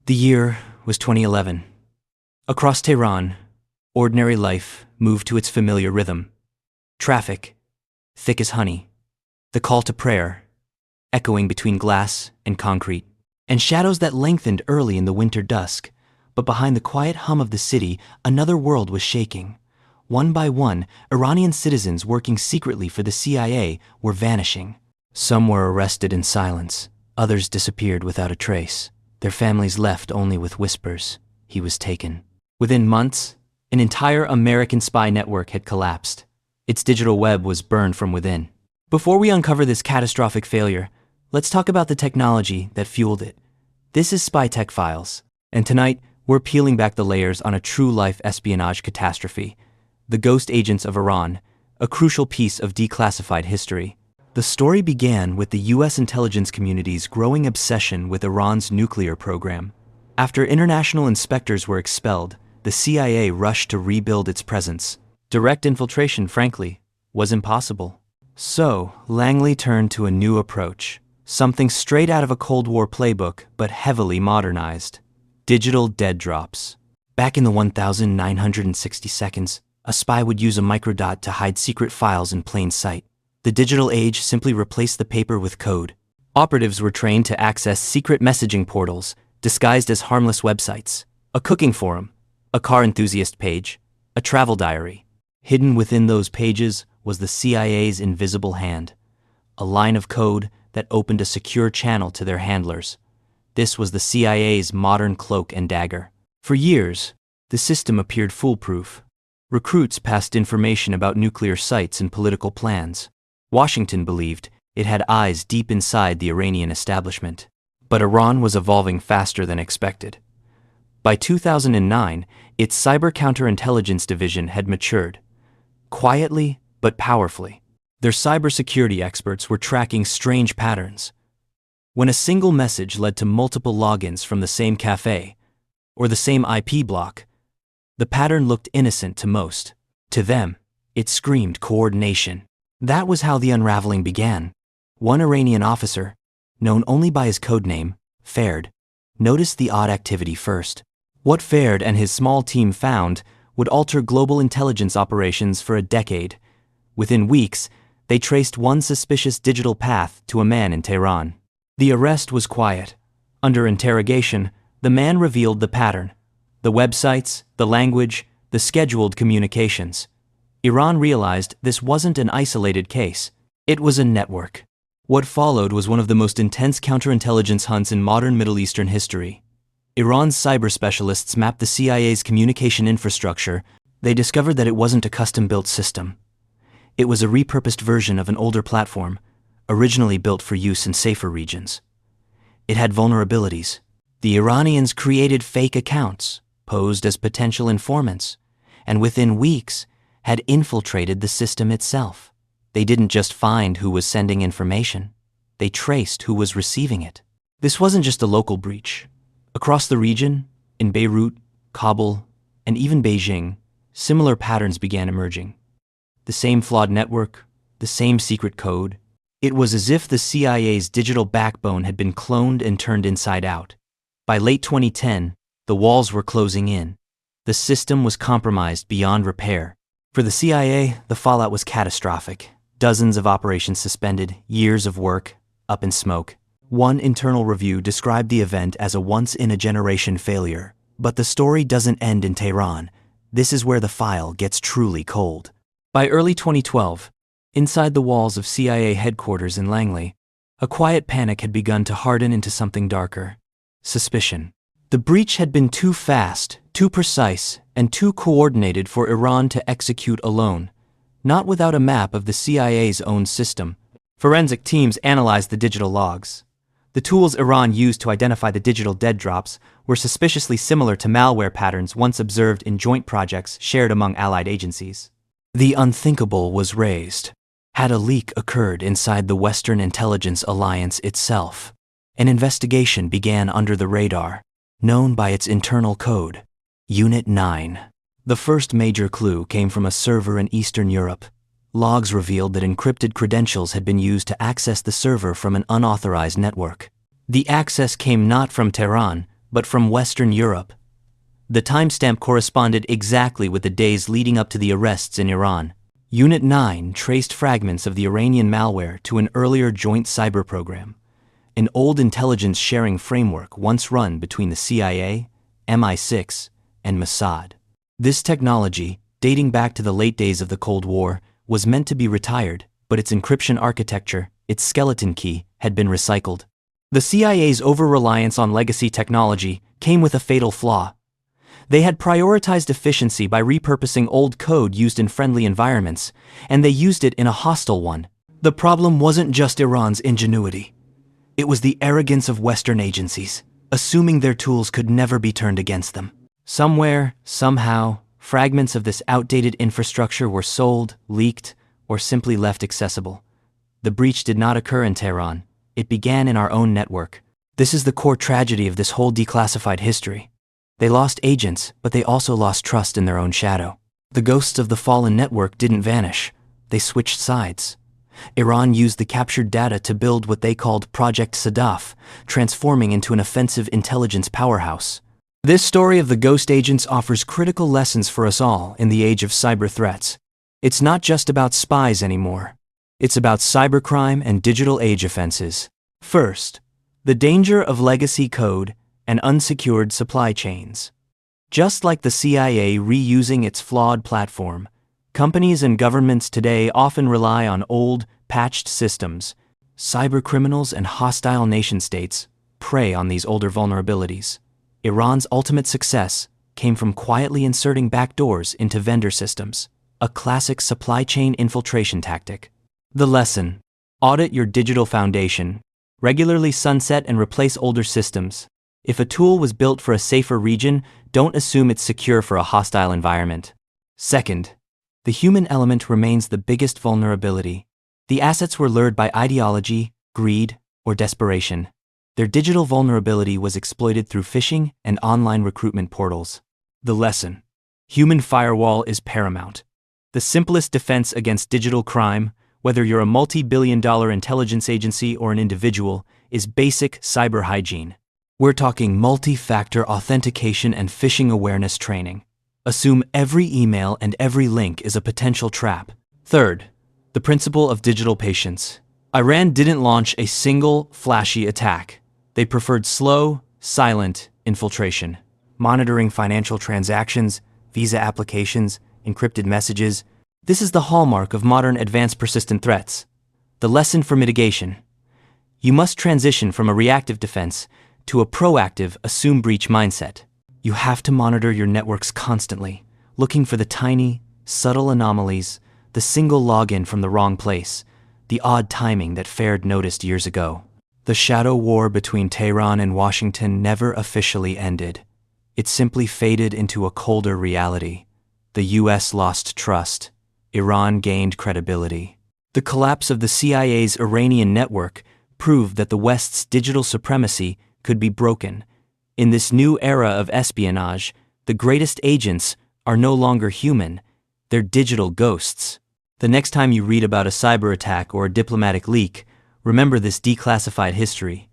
The year was 2011. Across Tehran, ordinary life moved to its familiar rhythm. Traffic, thick as honey. The call to prayer, echoing between glass and concrete. And shadows that lengthened early in the winter dusk. But behind the quiet hum of the city, another world was shaking. One by one, Iranian citizens working secretly for the CIA were vanishing. Some were arrested in silence. Others disappeared without a trace. Their families left only with whispers. He was taken. Within months, an entire American spy network had collapsed. Its digital web was burned from within. Before we uncover this catastrophic failure, let's talk about the technology that fueled it. This is Spy Tech Files, and tonight we're peeling back the layers on a true-life espionage catastrophe, the ghost agents of Iran, a crucial piece of declassified history. The story began with the U.S. intelligence community's growing obsession with Iran's nuclear program. After international inspectors were expelled, the CIA rushed to rebuild its presence. Direct infiltration, frankly, was impossible. So, Langley turned to a new approach, something straight out of a Cold War playbook, but heavily modernized. Digital dead drops. Back in the 1960 seconds, a spy would use a microdot to hide secret files in plain sight. The digital age simply replaced the paper with code. Operatives were trained to access secret messaging portals, disguised as harmless websites, a cooking forum, a car enthusiast page, a travel diary. Hidden within those pages was the CIA's invisible hand, a line of code that opened a secure channel to their handlers. This was the CIA's modern cloak and dagger. For years, the system appeared foolproof. Recruits passed information about nuclear sites and political plans. Washington believed it had eyes deep inside the Iranian establishment. But Iran was evolving faster than expected. By 2009, its cyber counterintelligence division had matured. Quietly, but powerfully. Their cybersecurity experts were tracking strange patterns. When a single message led to multiple logins from the same cafe, or the same IP block, the pattern looked innocent to most. To them, it screamed coordination. That was how the unraveling began. One Iranian officer, known only by his codename, Ferd, noticed the odd activity first. What Ferd and his small team found would alter global intelligence operations for a decade. Within weeks, they traced one suspicious digital path to a man in Tehran. The arrest was quiet. Under interrogation, the man revealed the pattern: the websites, the language, the scheduled communications. Iran realized this wasn't an isolated case. It was a network. What followed was one of the most intense counterintelligence hunts in modern Middle Eastern history. Iran's cyber specialists mapped the CIA's communication infrastructure. They discovered that it wasn't a custom-built system. It was a repurposed version of an older platform, originally built for use in safer regions. It had vulnerabilities. The Iranians created fake accounts, posed as potential informants, and within weeks had infiltrated the system itself. They didn't just find who was sending information, they traced who was receiving it. This wasn't just a local breach. Across the region, in Beirut, Kabul, and even Beijing, similar patterns began emerging. The same flawed network, the same secret code. It was as if the CIA's digital backbone had been cloned and turned inside out. By late 2010, the walls were closing in. The system was compromised beyond repair. For the CIA, the fallout was catastrophic. Dozens of operations suspended, years of work, up in smoke. One internal review described the event as a once-in-a-generation failure. But the story doesn't end in Tehran. This is where the file gets truly cold. By early 2012, inside the walls of CIA headquarters in Langley, a quiet panic had begun to harden into something darker: suspicion. The breach had been too fast, too precise, and too coordinated for Iran to execute alone, not without a map of the CIA's own system. Forensic teams analyzed the digital logs. The tools Iran used to identify the digital dead drops were suspiciously similar to malware patterns once observed in joint projects shared among allied agencies. The unthinkable was raised. Had a leak occurred inside the Western Intelligence Alliance itself? An investigation began under the radar, known by its internal code, Unit 9. The first major clue came from a server in Eastern Europe. Logs revealed that encrypted credentials had been used to access the server from an unauthorized network. The access came not from Tehran, but from Western Europe. The timestamp corresponded exactly with the days leading up to the arrests in Iran. Unit 9 traced fragments of the Iranian malware to an earlier joint cyber program, an old intelligence sharing framework once run between the CIA, MI6, and Mossad. This technology, dating back to the late days of the Cold War, was meant to be retired, but its encryption architecture, its skeleton key, had been recycled. The CIA's over-reliance on legacy technology came with a fatal flaw. They had prioritized efficiency by repurposing old code used in friendly environments, and they used it in a hostile one. The problem wasn't just Iran's ingenuity. It was the arrogance of Western agencies, assuming their tools could never be turned against them. Somewhere, somehow, fragments of this outdated infrastructure were sold, leaked, or simply left accessible. The breach did not occur in Tehran. It began in our own network. This is the core tragedy of this whole declassified history. They lost agents, but they also lost trust in their own shadow. The ghosts of the fallen network didn't vanish. They switched sides. Iran used the captured data to build what they called Project Sadaf, transforming into an offensive intelligence powerhouse. This story of the ghost agents offers critical lessons for us all in the age of cyber threats. It's not just about spies anymore. It's about cybercrime and digital age offenses. First, the danger of legacy code and unsecured supply chains. Just like the CIA reusing its flawed platform, companies and governments today often rely on old, patched systems. Cybercriminals and hostile nation-states prey on these older vulnerabilities. Iran's ultimate success came from quietly inserting backdoors into vendor systems, a classic supply chain infiltration tactic. The lesson: audit your digital foundation. Regularly sunset and replace older systems. If a tool was built for a safer region, don't assume it's secure for a hostile environment. Second, the human element remains the biggest vulnerability. The assets were lured by ideology, greed, or desperation. Their digital vulnerability was exploited through phishing and online recruitment portals. The lesson: human firewall is paramount. The simplest defense against digital crime, whether you're a multi-billion-dollar intelligence agency or an individual, is basic cyber hygiene. We're talking multi-factor authentication and phishing awareness training. Assume every email and every link is a potential trap. Third, the principle of digital patience. Iran didn't launch a single, flashy attack. They preferred slow, silent infiltration, monitoring financial transactions, visa applications, encrypted messages. This is the hallmark of modern advanced persistent threats. The lesson for mitigation: you must transition from a reactive defense to a proactive, assume breach mindset. You have to monitor your networks constantly, looking for the tiny, subtle anomalies, the single login from the wrong place, the odd timing that fared noticed years ago. The shadow war between Tehran and Washington never officially ended. It simply faded into a colder reality. The US lost trust. Iran gained credibility. The collapse of the CIA's Iranian network proved that the West's digital supremacy could be broken. In this new era of espionage, the greatest agents are no longer human, they're digital ghosts. The next time you read about a cyber attack or a diplomatic leak, remember this declassified history.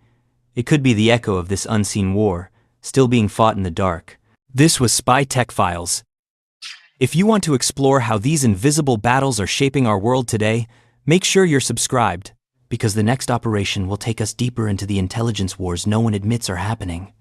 It could be the echo of this unseen war, still being fought in the dark. This was Spy Tech Files. If you want to explore how these invisible battles are shaping our world today, make sure you're subscribed, because the next operation will take us deeper into the intelligence wars no one admits are happening.